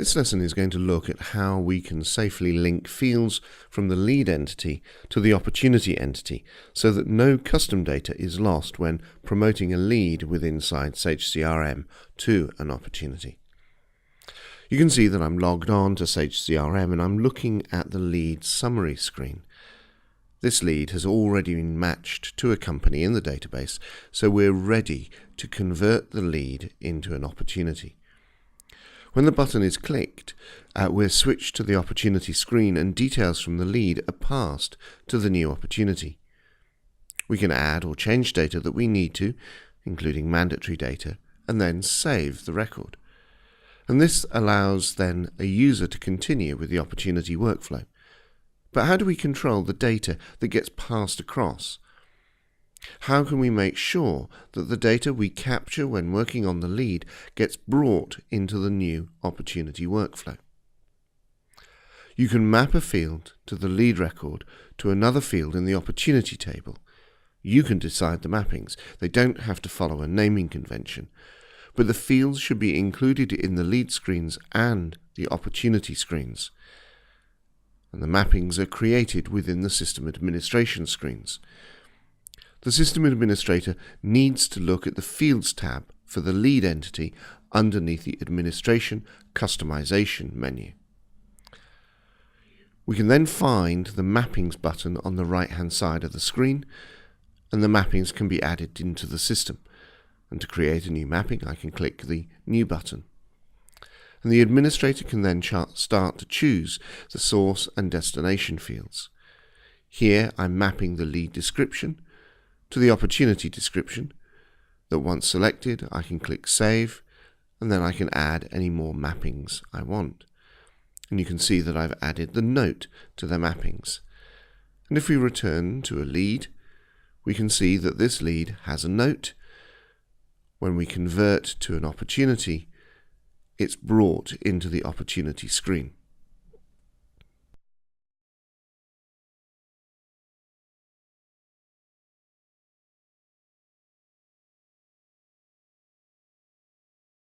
This lesson is going to look at how we can safely link fields from the lead entity to the opportunity entity so that no custom data is lost when promoting a lead within Sage CRM to an opportunity. You can see that I'm logged on to Sage CRM and I'm looking at the lead summary screen. This lead has already been matched to a company in the database, so we're ready to convert the lead into an opportunity. When the button is clicked, we're switched to the opportunity screen and details from the lead are passed to the new opportunity. We can add or change data that we need to, including mandatory data, and then save the record. And this allows then a user to continue with the opportunity workflow. But how do we control the data that gets passed across? How can we make sure that the data we capture when working on the lead gets brought into the new opportunity workflow? You can map a field to the lead record to another field in the opportunity table. You can decide the mappings. They don't have to follow a naming convention, but the fields should be included in the lead screens and the opportunity screens. And the mappings are created within the system administration screens. The system administrator needs to look at the Fields tab for the lead entity underneath the Administration Customization menu. We can then find the Mappings button on the right-hand side of the screen, and the mappings can be added into the system. And to create a new mapping, I can click the New button. And the administrator can then start to choose the source and destination fields. Here I'm mapping the lead description to the opportunity description, that once selected I can click Save, and then I can add any more mappings I want. And you can see that I've added the note to the mappings. And if we return to a lead, we can see that this lead has a note. When we convert to an opportunity, it's brought into the opportunity screen.